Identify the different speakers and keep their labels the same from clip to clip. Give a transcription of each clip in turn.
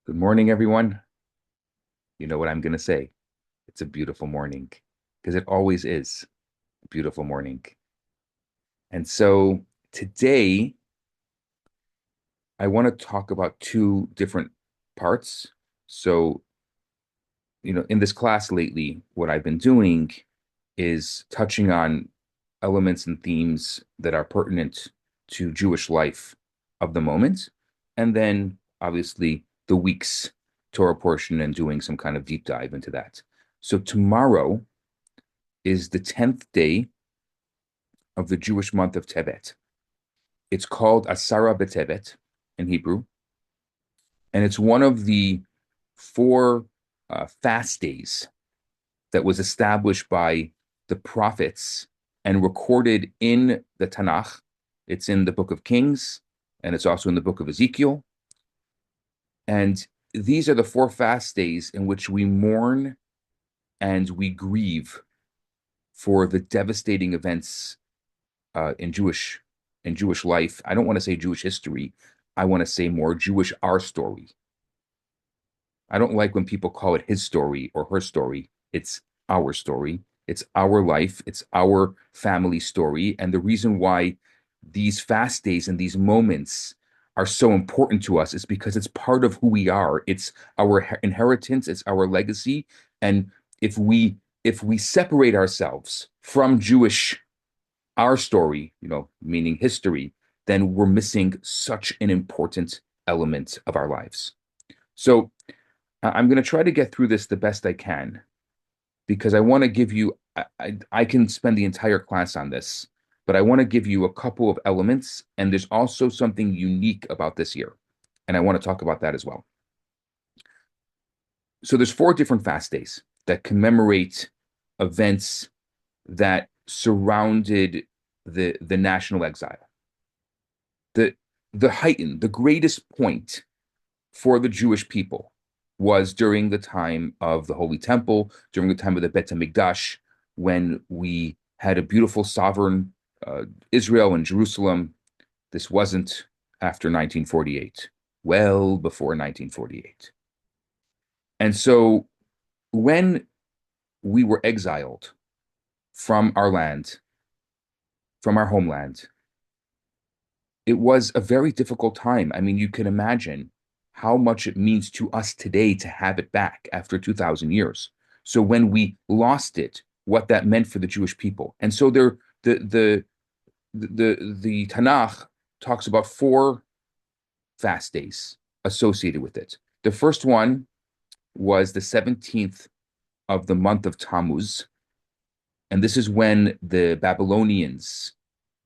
Speaker 1: Good morning, everyone. You know what I'm going to say. It's a beautiful morning because it always is a beautiful morning. And so today, I want to talk about two different parts. So, in this class lately, what I've been doing is touching on elements and themes that are pertinent to Jewish life of the moment. And then, obviously, the week's Torah portion and doing some kind of deep dive into that. So, tomorrow is the 10th day of the Jewish month of Tevet. It's called Asarah B'Tevet in Hebrew, and it's one of the four fast days that was established by the prophets and recorded in the Tanakh. It's in the book of Kings, and it's also in the book of Ezekiel. And these are the four fast days in which we mourn and we grieve for the devastating events in Jewish life. I don't want to say Jewish history. I want to say more Jewish our story. I don't like when people call it his story or her story. It's our story. It's our life. It's our family story. And the reason why these fast days and these moments are so important to us is because it's part of who we are. It's our inheritance. It's our legacy. And if we separate ourselves from Jewish our story, meaning history, then we're missing such an important element of our lives. So I'm going to try to get through this the best I can because I want to give you, I can spend the entire class on this, but I want to give you a couple of elements. And there's also something unique about this year. And I want to talk about that as well. So there's four different fast days that commemorate events that surrounded the national exile. The the greatest point for the Jewish people was during the time of the Holy Temple, during the time of the Bet HaMikdash, when we had a beautiful sovereign Israel and Jerusalem. This wasn't after 1948, well before 1948. And so when we were exiled from our land, from our homeland, it was a very difficult time. I mean, you can imagine how much it means to us today to have it back after 2,000 years. So when we lost it, what that meant for the Jewish people. And so the Tanakh talks about four fast days associated with it. The first one was the 17th of the month of Tammuz. And this is when the Babylonians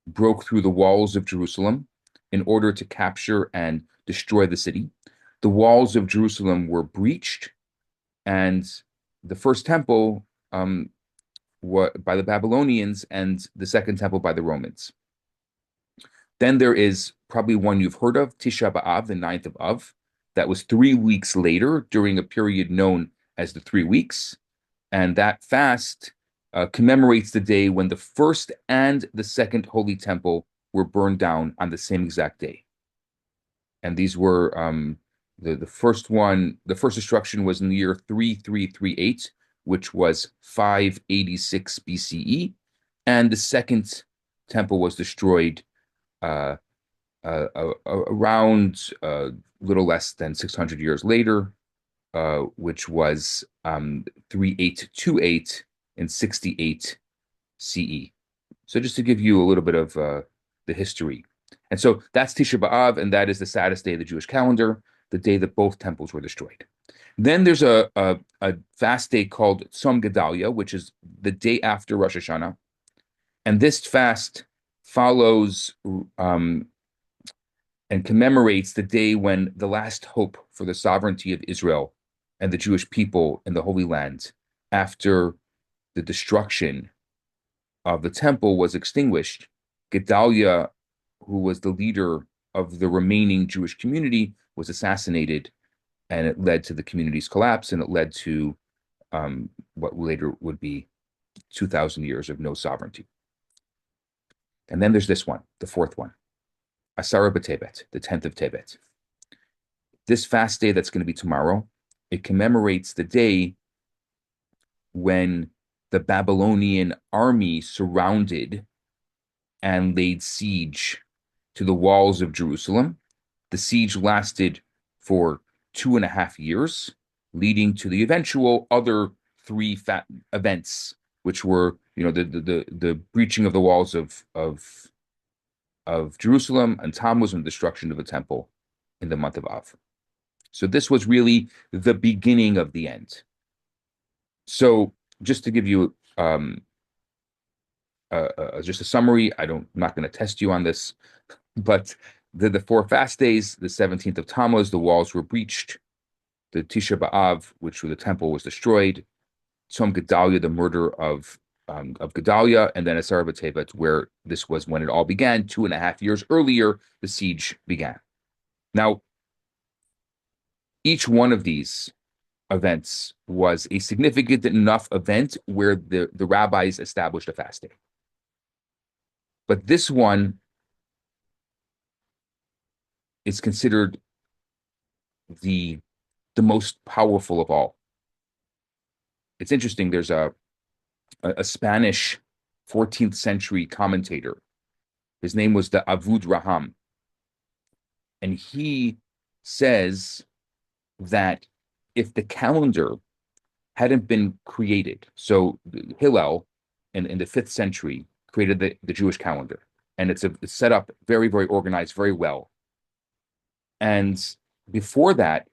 Speaker 1: broke through the walls of Jerusalem in order to capture and destroy the city. The walls of Jerusalem were breached, and the first temple by the Babylonians, and the second temple by the Romans. Then there is probably one you've heard of, Tisha B'Av, the 9th of Av. That was 3 weeks later during a period known as the 3 weeks. And that fast commemorates the day when the first and the second holy temple were burned down on the same exact day. And these were the first one, the first destruction was in the year 3338, which was 586 BCE. And the second temple was destroyed uh, around a little less than 600 years later, which was 3828 in 68 CE. So just to give you a little bit of the history. And so that's Tisha B'Av, and that is the saddest day of the Jewish calendar, the day that both temples were destroyed. Then there's a fast day called Tzom Gedalia, which is the day after Rosh Hashanah. And this fast follows and commemorates the day when the last hope for the sovereignty of Israel and the Jewish people in the Holy Land after the destruction of the temple was extinguished. Gedalia, who was the leader of the remaining Jewish community, was assassinated, and it led to the community's collapse, and it led to what later would be 2,000 years of no sovereignty. And then there's this one, the fourth one, Asarah B'Tevet, the 10th of Tevet. This fast day that's going to be tomorrow, it commemorates the day when the Babylonian army surrounded and laid siege to the walls of Jerusalem. The siege lasted for 2.5 years, leading to the eventual other three events, which were, the breaching of the walls of Jerusalem and Tammuz and the destruction of the temple in the month of Av. So this was really the beginning of the end. So just to give you just a summary, I'm not going to test you on this, but the four fast days, the 17th of Tammuz, the walls were breached. The Tisha B'Av, which the temple was destroyed. Tzom Gedalia, the murder of Gedalia, and then Asarah B'Tevet, where this was when it all began. 2.5 years earlier, the siege began. Now, each one of these events was a significant enough event where the rabbis established a fast day. But this one is considered the most powerful of all. It's interesting. There's a Spanish 14th century commentator. His name was the Avud Raham. And he says that if the calendar hadn't been created, so Hillel in the 5th century created the Jewish calendar, and it's set up very, very organized, very well. And before that,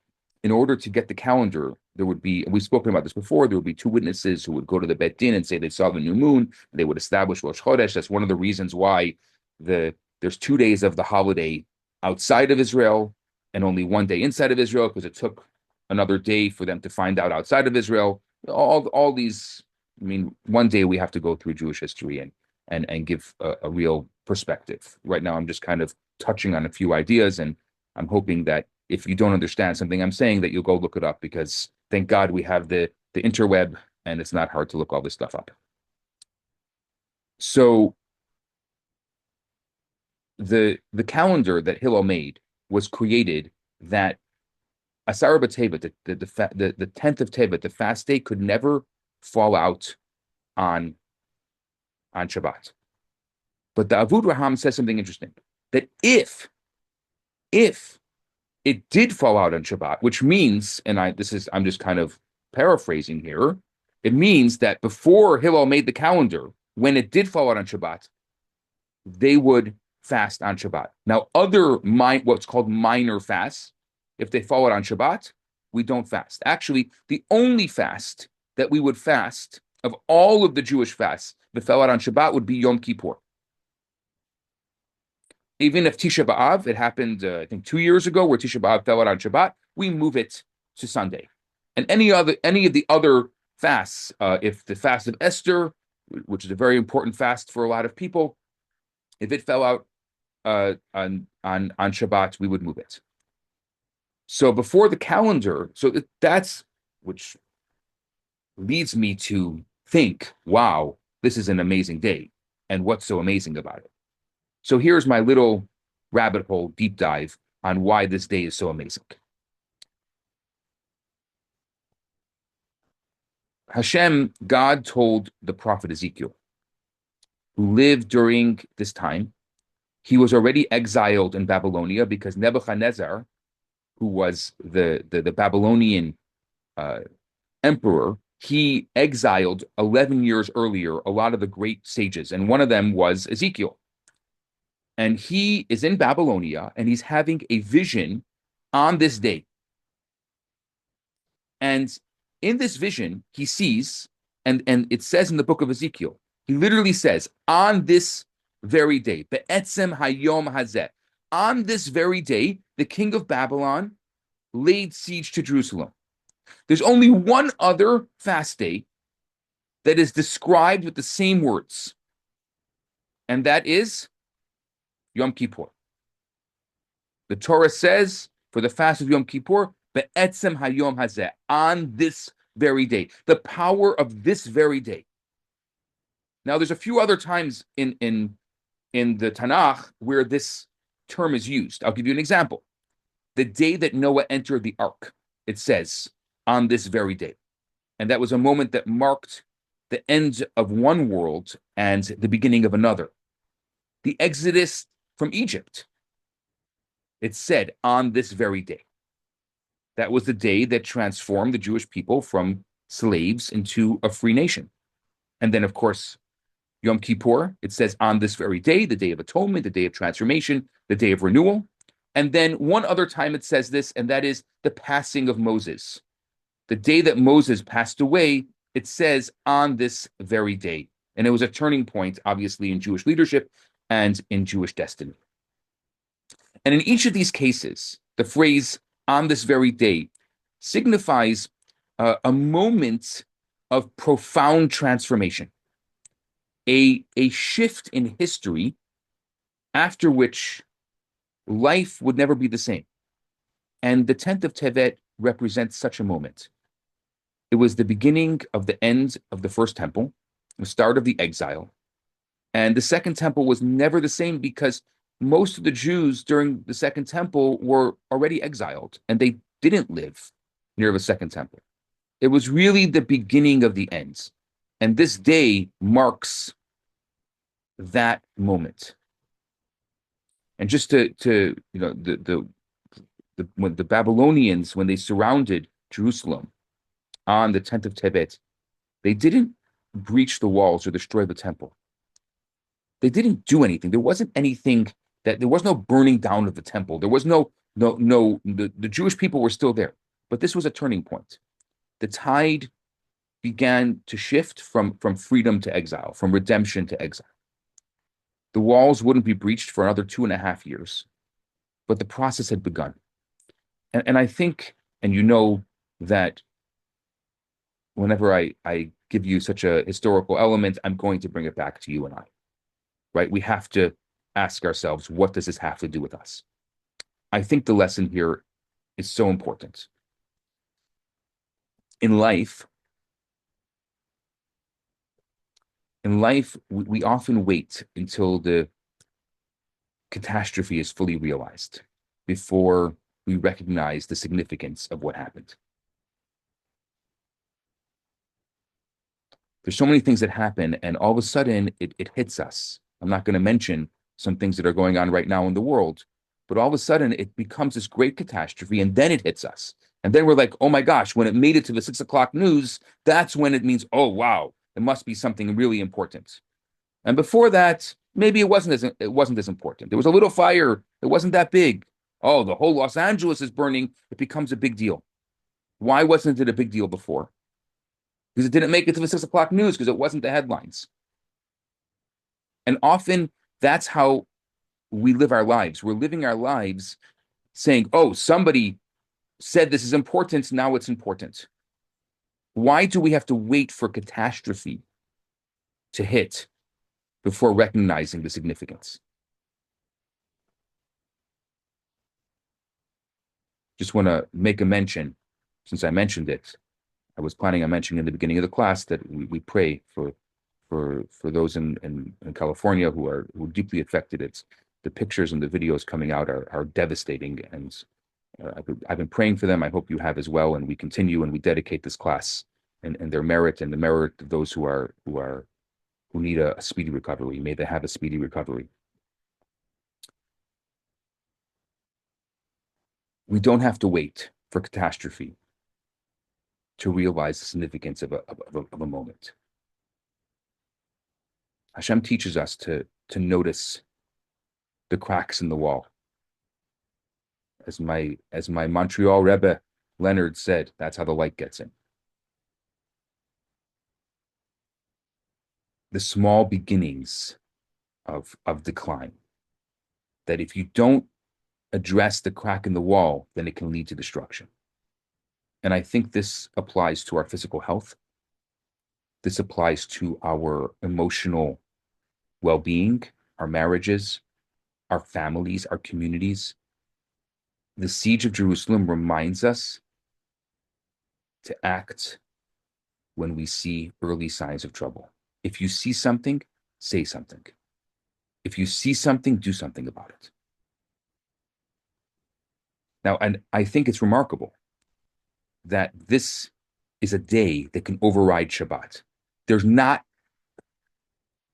Speaker 1: in order to get the calendar, there would be, and we've spoken about this before, there would be two witnesses who would go to the Bet Din and say they saw the new moon. They would establish Rosh Chodesh. That's one of the reasons why there's 2 days of the holiday outside of Israel and only 1 day inside of Israel, because it took another day for them to find out outside of Israel. All these, I mean, one day we have to go through Jewish history and give a real perspective. Right now, I'm just kind of touching on a few ideas, and I'm hoping that if you don't understand something I'm saying, that you'll go look it up, because thank God we have the interweb, and it's not hard to look all this stuff up. So the calendar that Hillel made was created that Asarah B'Tevet, the 10th of Tevet, the fast day, could never fall out on Shabbat. But the Avud Raham says something interesting, that if it did fall out on Shabbat, which means, and I'm just kind of paraphrasing here, it means that before Hillel made the calendar, when it did fall out on Shabbat, they would fast on Shabbat. Now, what's called minor fasts, if they fall out on Shabbat, we don't fast. Actually, the only fast that we would fast of all of the Jewish fasts that fell out on Shabbat would be Yom Kippur. Even if Tisha B'Av, it happened, I think 2 years ago, where Tisha B'Av fell out on Shabbat, we move it to Sunday. And any of the other fasts, if the fast of Esther, which is a very important fast for a lot of people, if it fell out on Shabbat, we would move it. So before the calendar, that's which leads me to think, wow, this is an amazing day, and what's so amazing about it? So here's my little rabbit hole deep dive on why this day is so amazing. God told the prophet Ezekiel, who lived during this time, he was already exiled in Babylonia because Nebuchadnezzar, who was the Babylonian emperor, he exiled 11 years earlier a lot of the great sages, and one of them was Ezekiel. And he is in Babylonia, and he's having a vision on this day. And in this vision, he sees, and it says in the book of Ezekiel, he literally says, on this very day, be'etzem hayom hazeh, on this very day, the king of Babylon laid siege to Jerusalem. There's only one other fast day that is described with the same words, and that is Yom Kippur. The Torah says for the fast of Yom Kippur, be'etzem hayom hazeh, on this very day, the power of this very day. Now, there's a few other times in the Tanakh where this term is used. I'll give you an example. the day that Noah entered the ark, it says, on this very day. And that was a moment that marked the end of one world and the beginning of another. The Exodus from Egypt, it said, on this very day. That was the day that transformed the Jewish people from slaves into a free nation. And then, of course, Yom Kippur, it says on this very day, the day of atonement, the day of transformation, the day of renewal. And then one other time it says this, and that is the passing of Moses. The day that Moses passed away, it says on this very day. And it was a turning point, obviously, in Jewish leadership and in Jewish destiny. And in each of these cases, the phrase on this very day signifies a moment of profound transformation, a shift in history after which life would never be the same. And the 10th of Tevet represents such a moment. It was the beginning of the end of the first temple, the start of the exile. And the second temple was never the same because most of the Jews during the second temple were already exiled and they didn't live near the second temple. It was really the beginning of the ends. And this day marks that moment. And just to when the Babylonians, when they surrounded Jerusalem on the 10th of Tevet, they didn't breach the walls or destroy the temple. They didn't do anything. There wasn't anything there was no burning down of the temple. There was the Jewish people were still there. But this was a turning point. The tide began to shift from freedom to exile, from redemption to exile. The walls wouldn't be breached for another 2.5 years, but the process had begun. And I think, and you know that whenever I give you such a historical element, I'm going to bring it back to you and I, right? We have to ask ourselves, what does this have to do with us? I think the lesson here is so important. In life, we often wait until the catastrophe is fully realized before we recognize the significance of what happened. There's so many things that happen, and all of a sudden it hits us. I'm not going to mention some things that are going on right now in the world, but all of a sudden it becomes this great catastrophe, and then it hits us. And then we're like, oh my gosh, when it made it to the 6 o'clock news, that's when it means, oh wow, it must be something really important. And before that, maybe it wasn't as important. There was a little fire, it wasn't that big. Oh, the whole Los Angeles is burning, it becomes a big deal. Why wasn't it a big deal before? Because it didn't make it to the 6 o'clock news because it wasn't the headlines. And often that's how we live our lives. We're living our lives saying, oh, somebody said this is important, now it's important. Why do we have to wait for catastrophe to hit before recognizing the significance? Just want to make a mention, since I mentioned it. I was planning on mentioning in the beginning of the class that we pray for those in California who are deeply affected. It's the pictures and the videos coming out are devastating, and I've been praying for them. I hope you have as well. And we continue and we dedicate this class and their merit and the merit of those who need a speedy recovery. May they have a speedy recovery. We don't have to wait for catastrophe to realize the significance of a moment. Hashem teaches us to notice the cracks in the wall. As my Montreal Rebbe Leonard said, that's how the light gets in. The small beginnings of decline. That if you don't address the crack in the wall, then it can lead to destruction. And I think this applies to our physical health. This applies to our emotional well-being, our marriages, our families, our communities. The siege of Jerusalem reminds us to act when we see early signs of trouble. If you see something, say something. If you see something, do something about it. Now, and I think it's remarkable that this is a day that can override Shabbat. There's not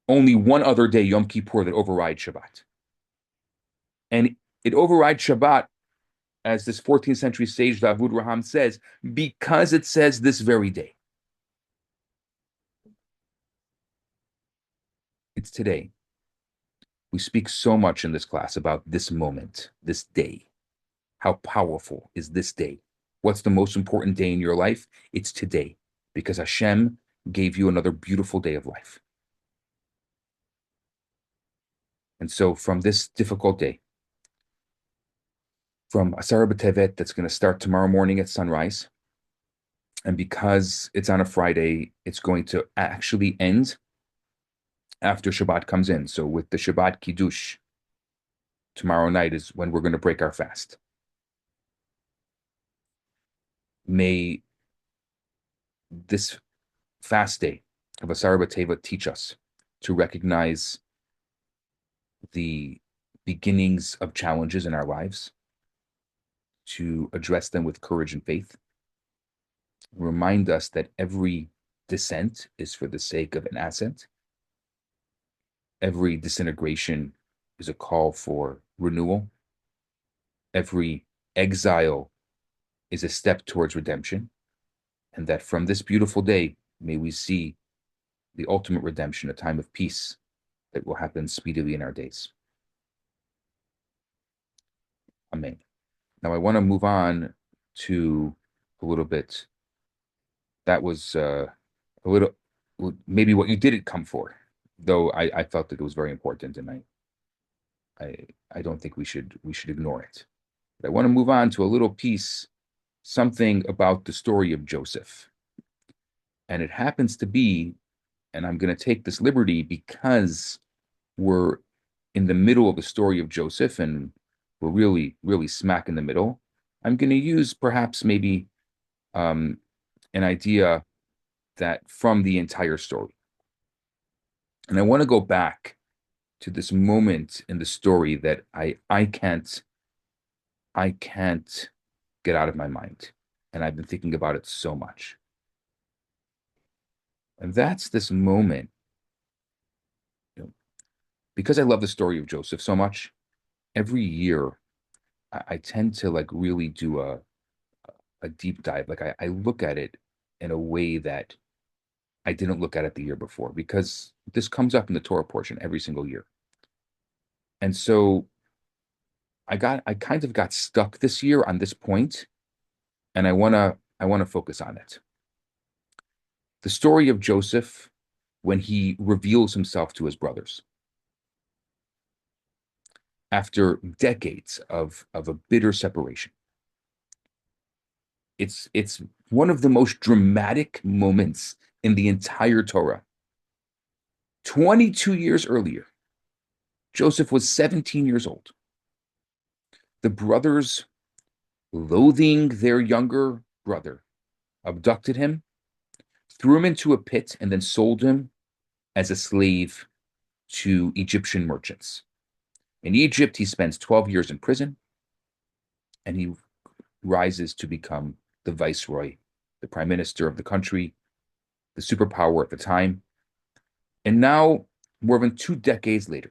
Speaker 1: only one other day, Yom Kippur, that overrides Shabbat. And it overrides Shabbat, as this 14th century sage Davud Raham says, because it says this very day. It's today. We speak so much in this class about this moment, this day. How powerful is this day? What's the most important day in your life? It's today, because Hashem gave you another beautiful day of life. And so from this difficult day, from Asarah B'Tevet, that's going to start tomorrow morning at sunrise, and because it's on a Friday, it's going to actually end after Shabbat comes in. So with the Shabbat Kiddush, tomorrow night is when we're going to break our fast. May this fast day of Asarah B'Tevet teach us to recognize the beginnings of challenges in our lives, to address them with courage and faith, remind us that every descent is for the sake of an ascent. Every disintegration is a call for renewal. Every exile is a step towards redemption. And that from this beautiful day, may we see the ultimate redemption, a time of peace that will happen speedily in our days. Amen. Now, I want to move on to a little bit. That was a little, maybe what you didn't come for, though I felt that it was very important, and I don't think we should ignore it. But I want to move on to a little piece, something about the story of Joseph. And it happens to be, and I'm going to take this liberty because we're in the middle of the story of Joseph and we're really, really smack in the middle. I'm going to use perhaps maybe um, an idea that from the entire story. And I want to go back to this moment in the story that I can't get out of my mind. And I've been thinking about it so much. And that's this moment, you know, because I love the story of Joseph so much, every year I tend to like really do a deep dive. Like I look at it in a way that I didn't look at it the year before, because this comes up in the Torah portion every single year. And so I kind of got stuck this year on this point, and I wanna focus on it. The story of Joseph when he reveals himself to his brothers after decades of a bitter separation. It's one of the most dramatic moments in the entire Torah. 22 years earlier, Joseph was 17 years old. The brothers, loathing their younger brother, abducted him, threw him into a pit, and then sold him as a slave to Egyptian merchants. In Egypt, he spends 12 years in prison, and he rises to become the viceroy, the prime minister of the country, the superpower at the time. And now, more than 2 decades later,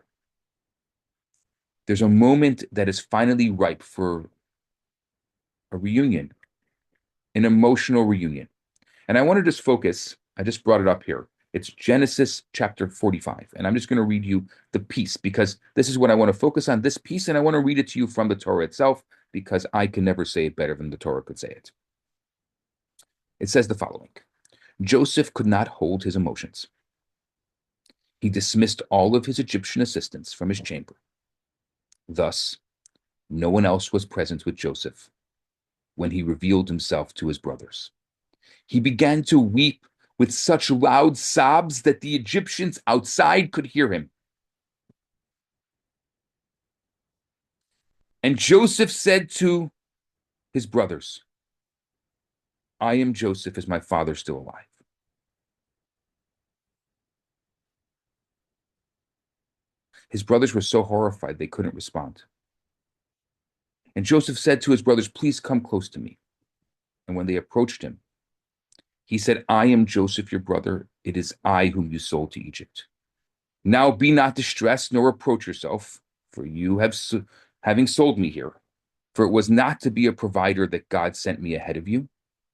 Speaker 1: there's a moment that is finally ripe for a reunion, an emotional reunion. And I want to just focus, I just brought it up here. It's Genesis chapter 45. And I'm just going to read you the piece because this is what I want to focus on, this piece. And I want to read it to you from the Torah itself because I can never say it better than the Torah could say it. It says the following: Joseph could not hold his emotions. He dismissed all of his Egyptian assistants from his chamber. Thus, no one else was present with Joseph when he revealed himself to his brothers. He began to weep with such loud sobs that the Egyptians outside could hear him. And Joseph said to his brothers, I am Joseph. Is my father still alive? His brothers were so horrified they couldn't respond. And Joseph said to his brothers, please come close to me. And when they approached him, he said, I am Joseph, your brother. It is I whom you sold to Egypt. Now be not distressed, nor reproach yourself, for you have having sold me here. For it was not to be a provider that God sent me ahead of you.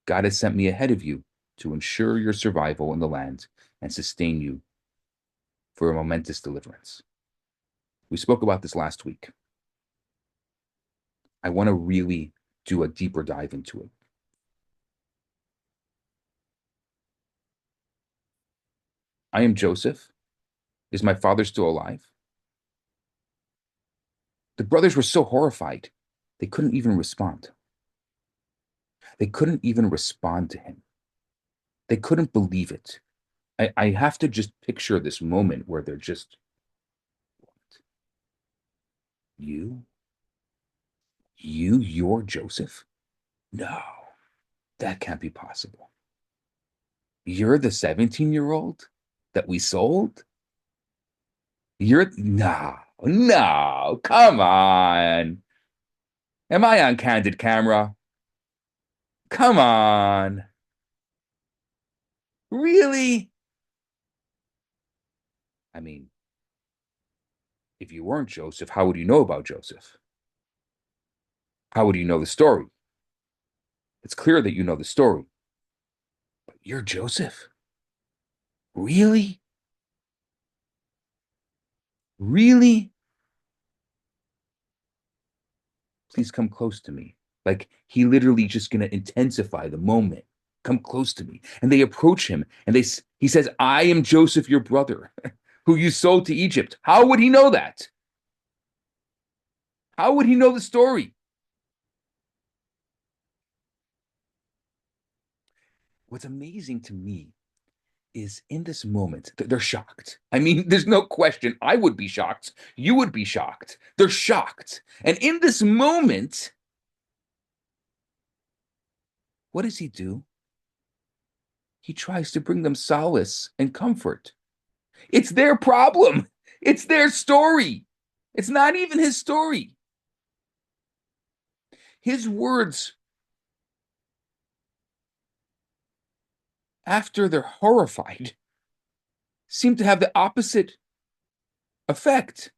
Speaker 1: God has sent me ahead of you to ensure your survival in the land and sustain you for a momentous deliverance. We spoke about this last week. I want to really do a deeper dive into it. I am Joseph. Is my father still alive? The brothers were so horrified, they couldn't even respond. They couldn't even respond to him. They couldn't believe it. I have to just picture this moment where they're just, what? You? You're Joseph? No, that can't be possible. You're the 17-year-old that we sold? No, come on. Am I on candid camera? Come on. Really? I mean, if you weren't Joseph, how would you know about Joseph? How would you know the story? It's clear that you know the story. But you're Joseph? Really? Really? Please come close to me. Like he literally just going to intensify the moment. Come close to me. And they approach him and he says, I am Joseph, your brother, who you sold to Egypt. How would he know that? How would he know the story? What's amazing to me is in this moment, they're shocked. I mean, there's no question. I would be shocked. You would be shocked. They're shocked. And in this moment, what does he do? He tries to bring them solace and comfort. It's their problem. It's their story. It's not even his story. His words, after they're horrified, seem to have the opposite effect.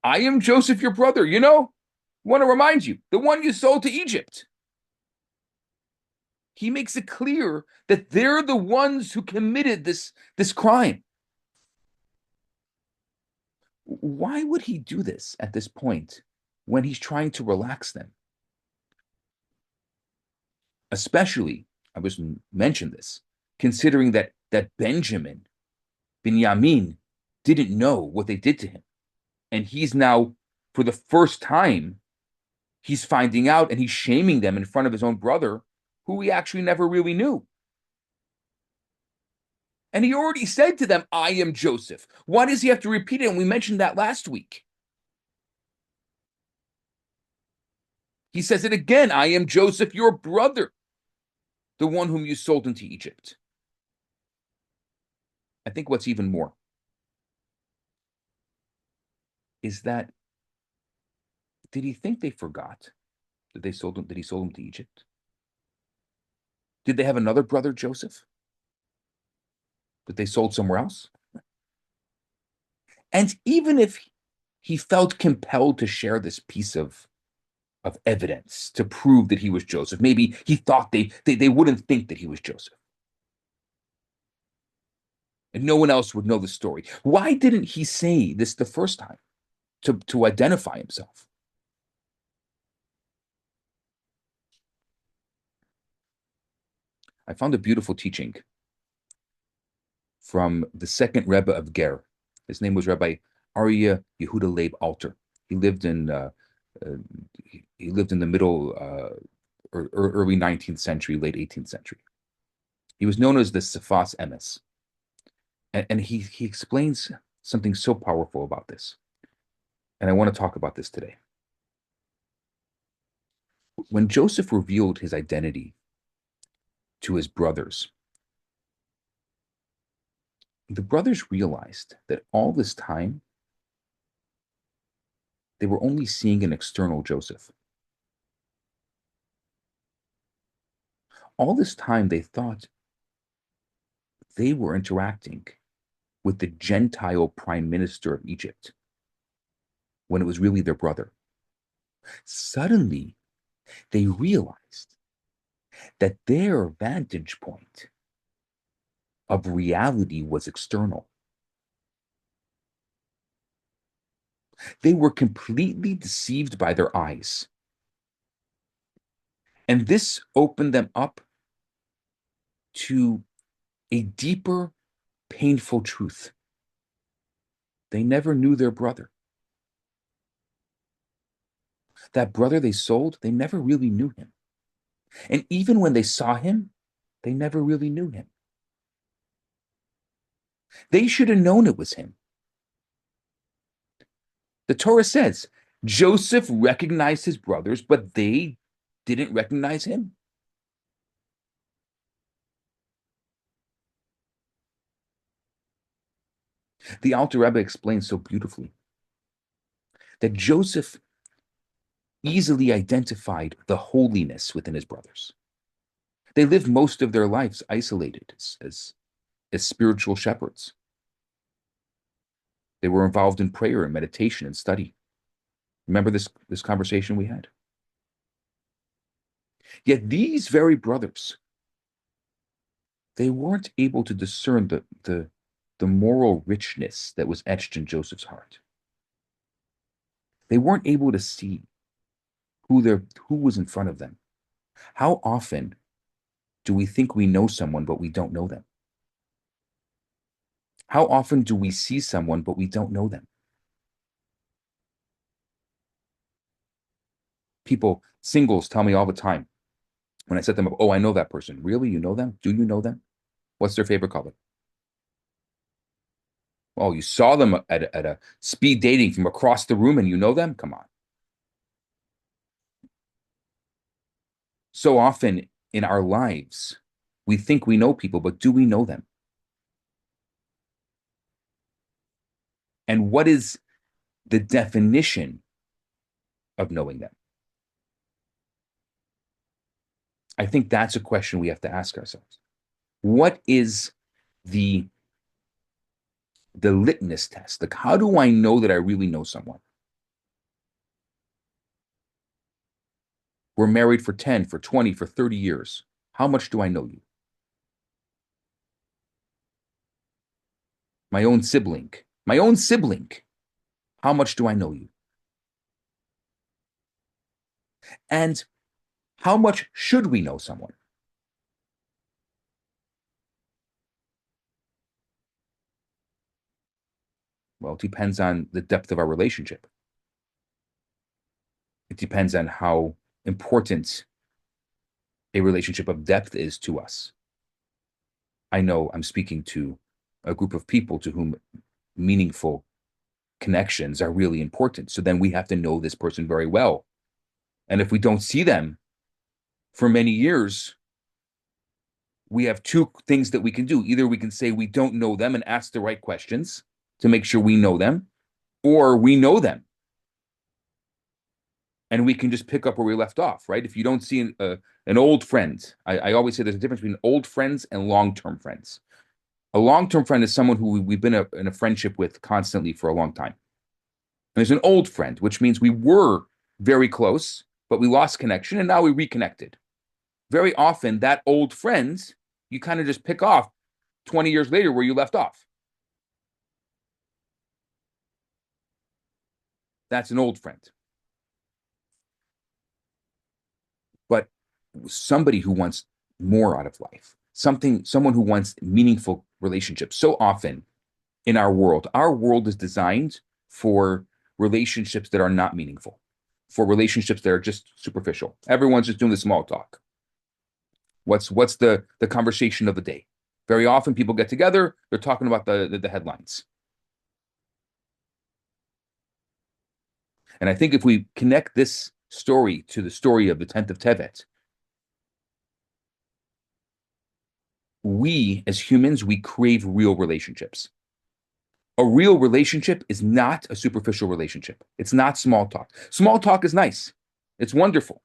Speaker 1: I am Joseph, your brother, want to remind you, the one you sold to Egypt. He makes it clear that they're the ones who committed this crime. Why would he do this at this point when he's trying to relax them? Especially, I was mentioned this, considering that Benjamin, didn't know what they did to him. And he's now, for the first time, he's finding out and he's shaming them in front of his own brother, who he actually never really knew. And he already said to them, I am Joseph. Why does he have to repeat it? And we mentioned that last week. He says it again, I am Joseph, your brother, the one whom you sold into Egypt. I think what's even more is that, did he think they forgot that he sold him to Egypt? Did they have another brother, Joseph, that they sold somewhere else? And even if he felt compelled to share this piece of evidence to prove that he was Joseph, maybe he thought they wouldn't think that he was Joseph. And no one else would know the story. Why didn't he say this the first time to identify himself? I found a beautiful teaching from the second Rebbe of Ger. His name was Rabbi Aryeh Yehuda Leib Alter. He lived in the middle or early 19th century, late 18th century. He was known as the Sifas Emes, and he explains something so powerful about this. And I want to talk about this today. When Joseph revealed his identity to his brothers, the brothers realized that all this time, They were only seeing an external Joseph. All this time, they thought they were interacting with the Gentile prime minister of Egypt when it was really their brother. Suddenly, they realized that their vantage point of reality was external. They were completely deceived by their eyes. And this opened them up to a deeper, painful truth. They never knew their brother. That brother they sold, they never really knew him. And even when they saw him, they never really knew him. They should have known it was him. The Torah says Joseph recognized his brothers, but they didn't recognize him. The Alter Rebbe explains so beautifully that Joseph easily identified the holiness within his brothers. They lived most of their lives isolated as spiritual shepherds. They were involved in prayer and meditation and study. Remember this conversation we had? Yet these very brothers, they weren't able to discern the moral richness that was etched in Joseph's heart. They weren't able to see who was in front of them. How often do we think we know someone, but we don't know them? How often do we see someone, but we don't know them? People, singles, tell me all the time when I set them up, oh, I know that person. Really? You know them? Do you know them? What's their favorite color? Oh, you saw them at a speed dating from across the room and you know them? Come on. So often in our lives, we think we know people, but do we know them? And what is the definition of knowing them? I think that's a question we have to ask ourselves. What is the litmus test? Like, how do I know that I really know someone? We're married for 10, for 20, for 30 years. How much do I know you? My own sibling. My own sibling. How much do I know you? And how much should we know someone? Well, it depends on the depth of our relationship. It depends on how important a relationship of depth is to us. I know I'm speaking to a group of people to whom meaningful connections are really important. So then we have to know this person very well. And if we don't see them for many years, we have two things that we can do. Either we can say we don't know them and ask the right questions to make sure we know them, or we know them and we can just pick up where we left off, right? If you don't see an old friend, I always say there's a difference between old friends and long-term friends. A long-term friend is someone who we've been in a friendship with constantly for a long time. And there's an old friend, which means we were very close, but we lost connection and now we reconnected. Very often, that old friend, you kind of just pick off 20 years later where you left off. That's an old friend. But somebody who wants more out of life, someone who wants meaningful relationships. So often in our world is designed for relationships that are not meaningful, for relationships that are just superficial. Everyone's just doing the small talk. What's the conversation of the day? Very often people get together, they're talking about the headlines. And I think if we connect this story to the story of the 10th of Tevet, we as humans, we crave real relationships. A real relationship is not a superficial relationship. It's not small talk. Small talk is nice. It's wonderful.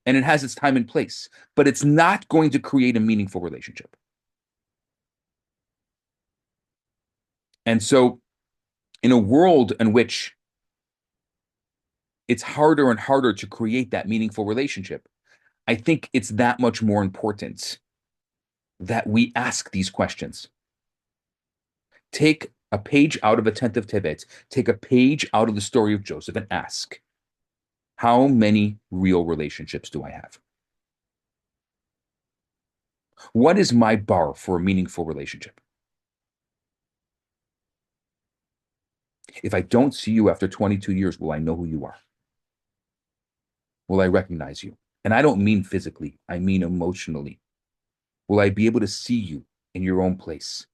Speaker 1: And it has its time and place, but it's not going to create a meaningful relationship. And so, in a world in which it's harder and harder to create that meaningful relationship, I think it's that much more important that we ask these questions. Take a page out of Attentive Tevet, take a page out of the story of Joseph and ask, how many real relationships do I have? What is my bar for a meaningful relationship? If I don't see you after 22 years, will I know who you are? Will I recognize you? And I don't mean physically, I mean emotionally. Will I be able to see you in your own place?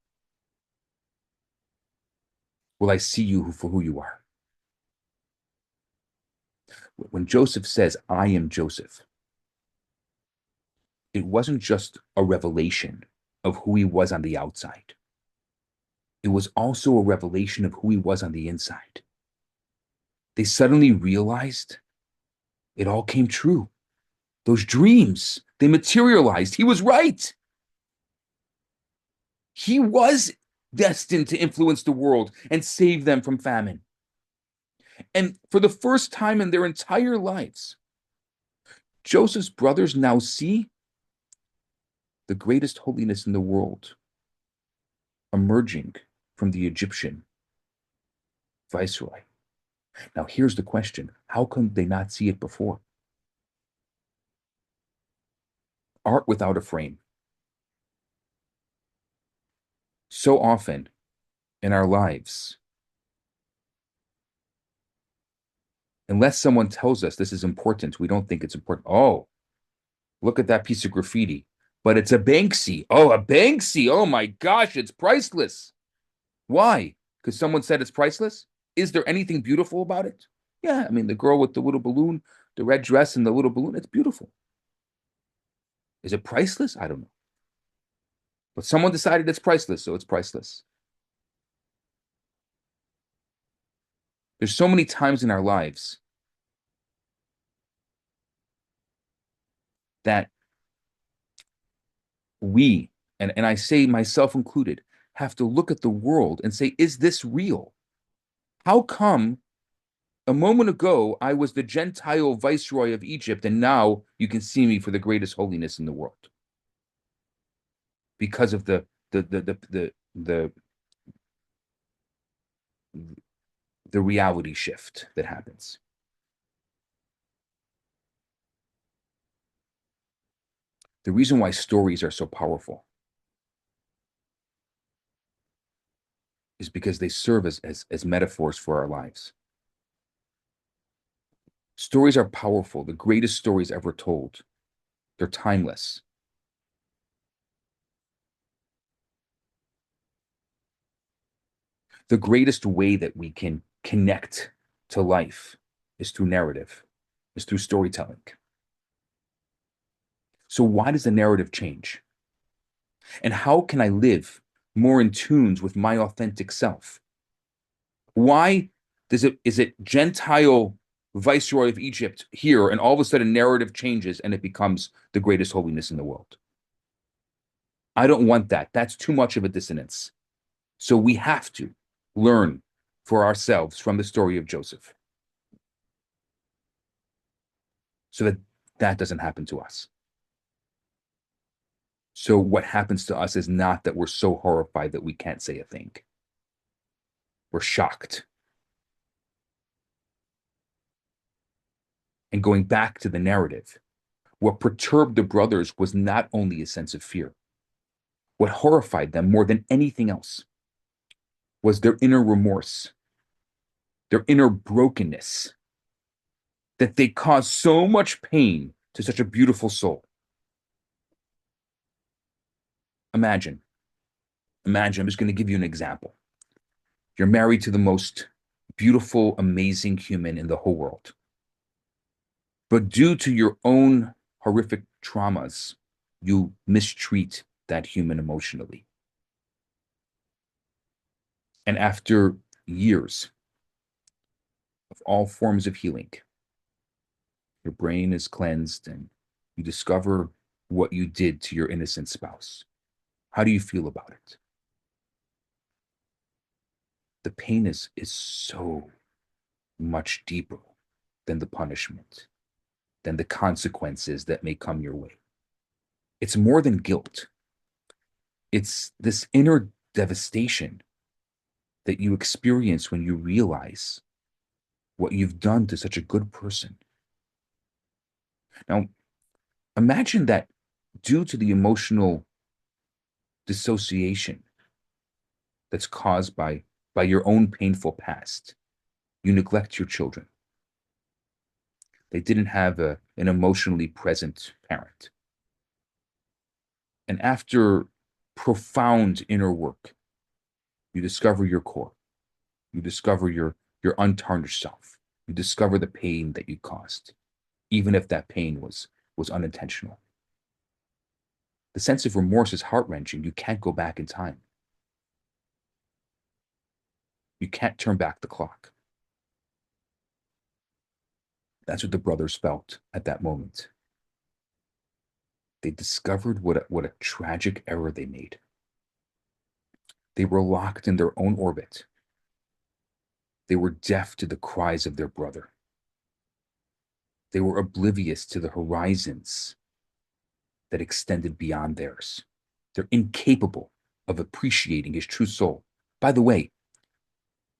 Speaker 1: Will I see you for who you are? When Joseph says, I am Joseph, it wasn't just a revelation of who he was on the outside. It was also a revelation of who he was on the inside. They suddenly realized it all came true. Those dreams, they materialized. He was right. He was destined to influence the world and save them from famine. And for the first time in their entire lives, Joseph's brothers now see the greatest holiness in the world emerging from the Egyptian viceroy. Now, here's the question. How come they not see it before? Art without a frame. So often in our lives, unless someone tells us this is important, we don't think it's important. Oh, look at that piece of graffiti. But it's a Banksy. Oh, a Banksy. Oh my gosh, it's priceless. Why? Because someone said it's priceless? Is there anything beautiful about it? Yeah, I mean, the girl with the little balloon, the red dress and the little balloon, it's beautiful. Is it priceless? I don't know. But someone decided it's priceless, so it's priceless. There's so many times in our lives that we, and I say myself included, have to look at the world and say, is this real? How come a moment ago I was the Gentile viceroy of Egypt, and now you can see me for the greatest holiness in the world? Because of the reality shift that happens. The reason why stories are so powerful is because they serve as metaphors for our lives. Stories are powerful, the greatest stories ever told. They're timeless. The greatest way that we can connect to life is through narrative, is through storytelling. So why does the narrative change? And how can I live more in tune with my authentic self? Why is it Gentile viceroy of Egypt here, and all of a sudden narrative changes and it becomes the greatest holiness in the world? I don't want that. That's too much of a dissonance. So we have to learn for ourselves from the story of Joseph so that that doesn't happen to us. So what happens to us is not that we're so horrified that we can't say a thing. We're shocked. And going back to the narrative, what perturbed the brothers was not only a sense of fear. What horrified them more than anything else was their inner remorse, their inner brokenness, that they caused so much pain to such a beautiful soul. Imagine, I'm just going to give you an example. You're married to the most beautiful, amazing human in the whole world. But due to your own horrific traumas, you mistreat that human emotionally. And after years of all forms of healing, your brain is cleansed and you discover what you did to your innocent spouse. How do you feel about it? The pain is so much deeper than the punishment, than the consequences that may come your way. It's more than guilt. It's this inner devastation that you experience when you realize what you've done to such a good person. Now, imagine that due to the emotional dissociation that's caused by your own painful past, you neglect your children. They didn't have an emotionally present parent. And after profound inner work, you discover your core. You discover your untarnished self. You discover the pain that you caused, even if that pain was unintentional. The sense of remorse is heart-wrenching. You can't go back in time. You can't turn back the clock. That's what the brothers felt at that moment. They discovered what a tragic error they made. They were locked in their own orbit. They were deaf to the cries of their brother. They were oblivious to the horizons that extended beyond theirs. They're incapable of appreciating his true soul. By the way,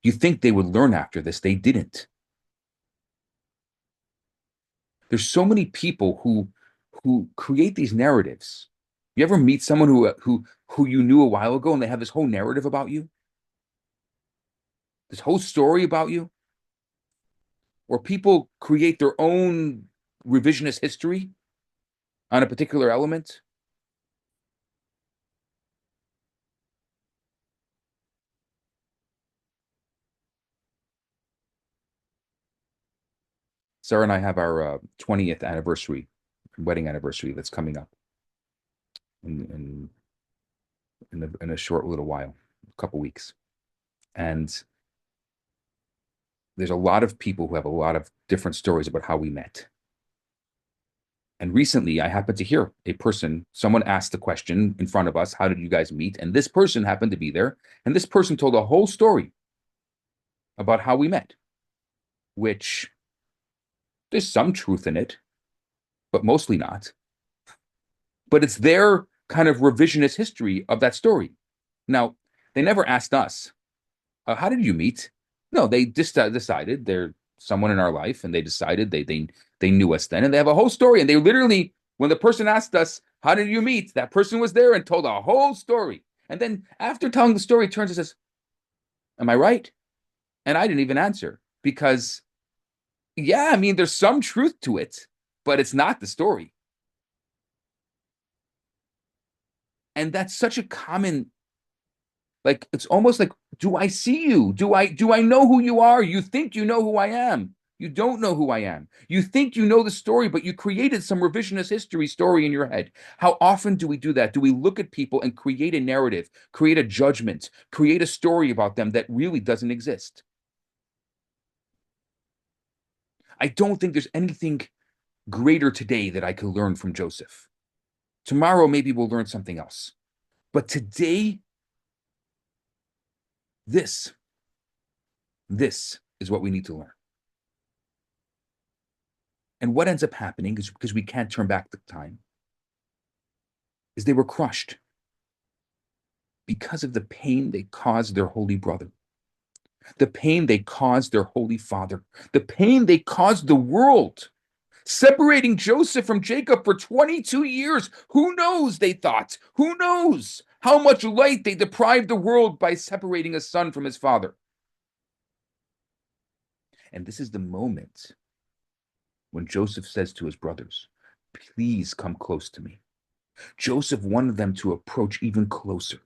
Speaker 1: you think they would learn after this. They didn't. There's so many people who create these narratives. You ever meet someone who you knew a while ago and they have this whole narrative about you? This whole story about you? Or people create their own revisionist history on a particular element? Sarah and I have our 20th anniversary, wedding anniversary that's coming up in in a short little while, a couple weeks. And there's a lot of people who have a lot of different stories about how we met. And recently, I happened to hear someone asked the question in front of us, how did you guys meet? And this person happened to be there. And this person told a whole story about how we met, which there's some truth in it, but mostly not. But it's their kind of revisionist history of that story. Now, they never asked us, how did you meet? No, they just decided they're someone in our life, and they decided they knew us then, and they have a whole story. And they literally, when the person asked us, "How did you meet?" that person was there and told a whole story. And then after telling the story, turns and says, "Am I right?" And I didn't even answer because, yeah, I mean, there's some truth to it, but it's not the story. And that's such a common, like, it's almost like, do I see you? Do I know who you are? You think you know who I am. You don't know who I am. You think you know the story, but you created some revisionist history story in your head. How often do we do that? Do we look at people and create a narrative, create a judgment, create a story about them that really doesn't exist? I don't think there's anything greater today that I could learn from Joseph. Tomorrow, maybe we'll learn something else. But today, this, this is what we need to learn. And what ends up happening is, because we can't turn back the time, is they were crushed because of the pain they caused their holy brother, the pain they caused their holy father, the pain they caused the world, separating Joseph from Jacob for 22 years. Who knows, they thought, who knows how much light they deprived the world by separating a son from his father. And this is the moment when Joseph says to his brothers, "Please come close to me." Joseph wanted them to approach even closer,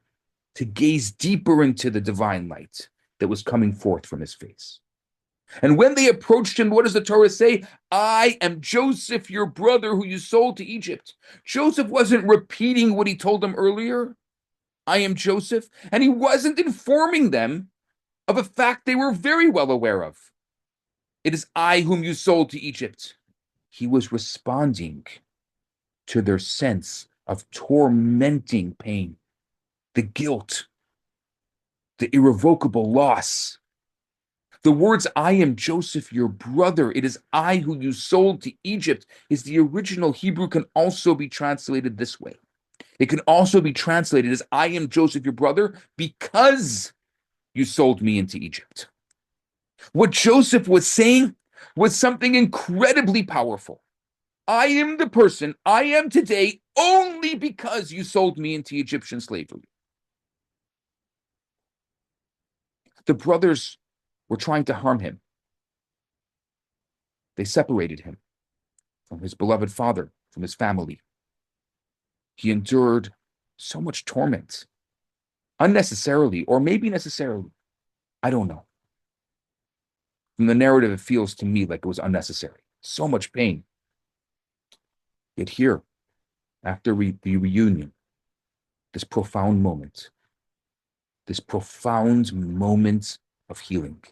Speaker 1: to gaze deeper into the divine light that was coming forth from his face. And when they approached him, what does the Torah say? "I am Joseph, your brother, who you sold to Egypt." Joseph wasn't repeating what he told them earlier. I am Joseph. And he wasn't informing them of a fact they were very well aware of. It is I whom you sold to Egypt. He was responding to their sense of tormenting pain, the guilt, the irrevocable loss. The words, I am Joseph, your brother, it is I who you sold to Egypt, is the original Hebrew, can also be translated this way. It can also be translated as, I am Joseph, your brother, because you sold me into Egypt. What Joseph was saying was something incredibly powerful. I am the person I am today only because you sold me into Egyptian slavery. The brothers were trying to harm him. They separated him from his beloved father, from his family. He endured so much torment, unnecessarily, or maybe necessarily. I don't know. From the narrative, it feels to me like it was unnecessary. So much pain. Yet here, after the reunion, this profound moment of healing,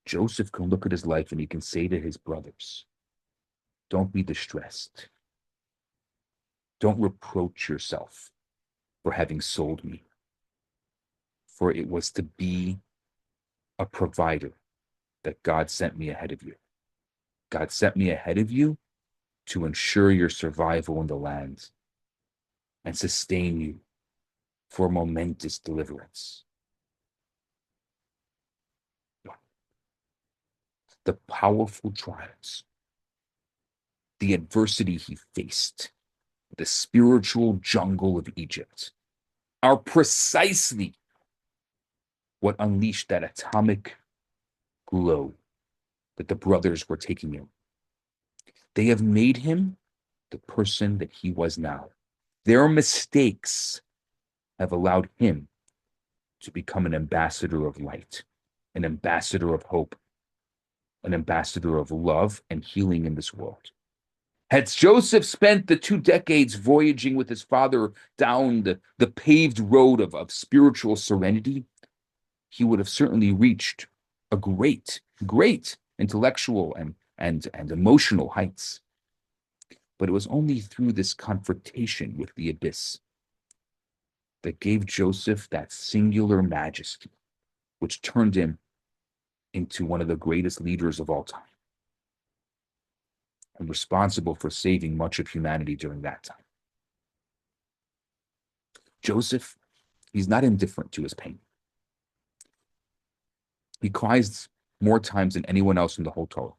Speaker 1: Joseph can look at his life and he can say to his brothers, don't be distressed. Don't reproach yourself for having sold me, for it was to be a provider that God sent me ahead of you. God sent me ahead of you to ensure your survival in the land and sustain you for momentous deliverance. The powerful trials, the adversity he faced, the spiritual jungle of Egypt, are precisely what unleashed that atomic glow that the brothers were taking in. They have made him the person that he was now. Their mistakes have allowed him to become an ambassador of light, an ambassador of hope, an ambassador of love and healing in this world. Had Joseph spent the 2 decades voyaging with his father down the paved road of spiritual serenity, he would have certainly reached a great intellectual and emotional heights. But it was only through this confrontation with the abyss that gave Joseph that singular majesty, which turned him into one of the greatest leaders of all time and responsible for saving much of humanity during that time. Joseph, he's not indifferent to his pain. He cries more times than anyone else in the whole Torah.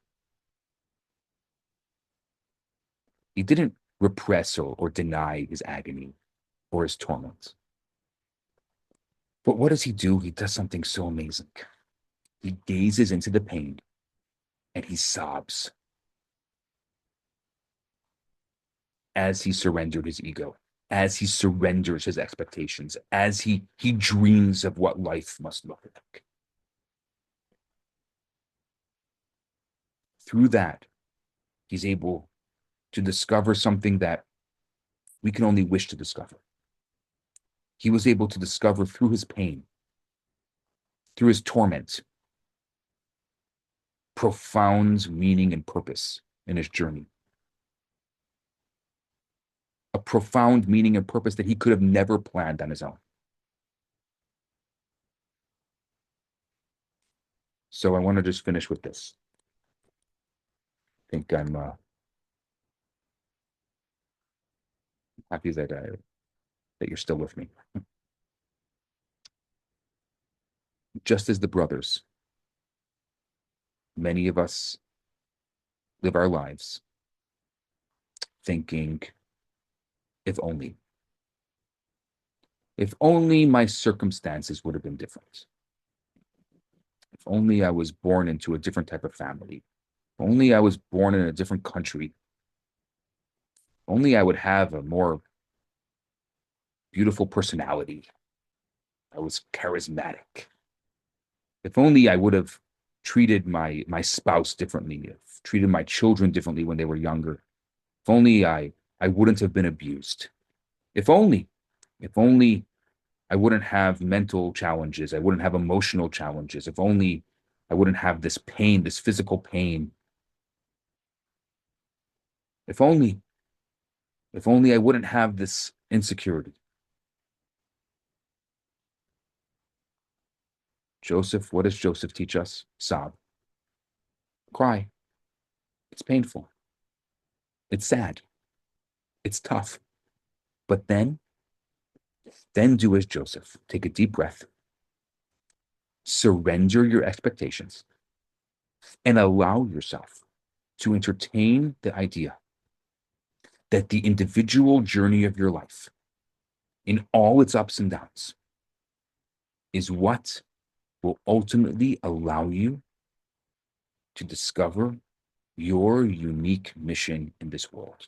Speaker 1: He didn't repress or deny his agony or his torment. But what does he do? He does something so amazing. He gazes into the pain and he sobs as he surrendered his ego, as he surrenders his expectations, as he dreams of what life must look like. Through that, he's able to discover something that we can only wish to discover. He was able to discover through his pain, through his torment, profound meaning and purpose in his journey. A profound meaning and purpose that he could have never planned on his own. So I want to just finish with this. I think I'm happy that you're still with me. Just as the brothers, many of us live our lives thinking, if only my circumstances would have been different. If only I was born into a different type of family. If only I was born in a different country. If only I would have a more beautiful personality. I was charismatic. If only I would have treated my spouse differently, treated my children differently when they were younger. If only I wouldn't have been abused. If only I wouldn't have mental challenges. I wouldn't have emotional challenges. If only I wouldn't have this pain, this physical pain. If only, if only I wouldn't have this insecurity. Joseph, what does Joseph teach us? Sob, cry. It's painful. It's sad. It's tough. But then do as Joseph. Take a deep breath, surrender your expectations, and allow yourself to entertain the idea that the individual journey of your life, in all its ups and downs, is what will ultimately allow you to discover your unique mission in this world.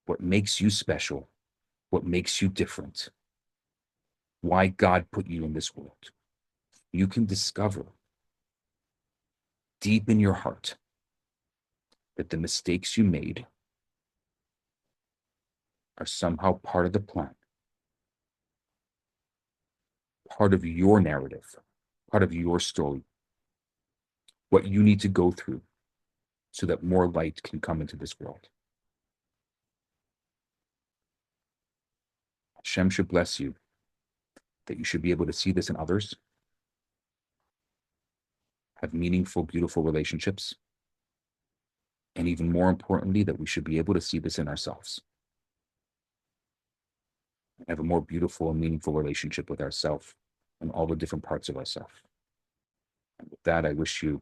Speaker 1: What makes you special, what makes you different, why God put you in this world. You can discover deep in your heart that the mistakes you made are somehow part of the plan, part of your narrative, part of your story, what you need to go through so that more light can come into this world. Hashem should bless you, that you should be able to see this in others, have meaningful, beautiful relationships, and even more importantly, that we should be able to see this in ourselves, have a more beautiful and meaningful relationship with ourselves and all the different parts of ourselves. And with that, I wish you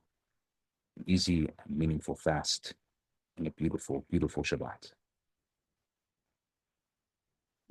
Speaker 1: an easy and meaningful fast and a beautiful, beautiful Shabbat.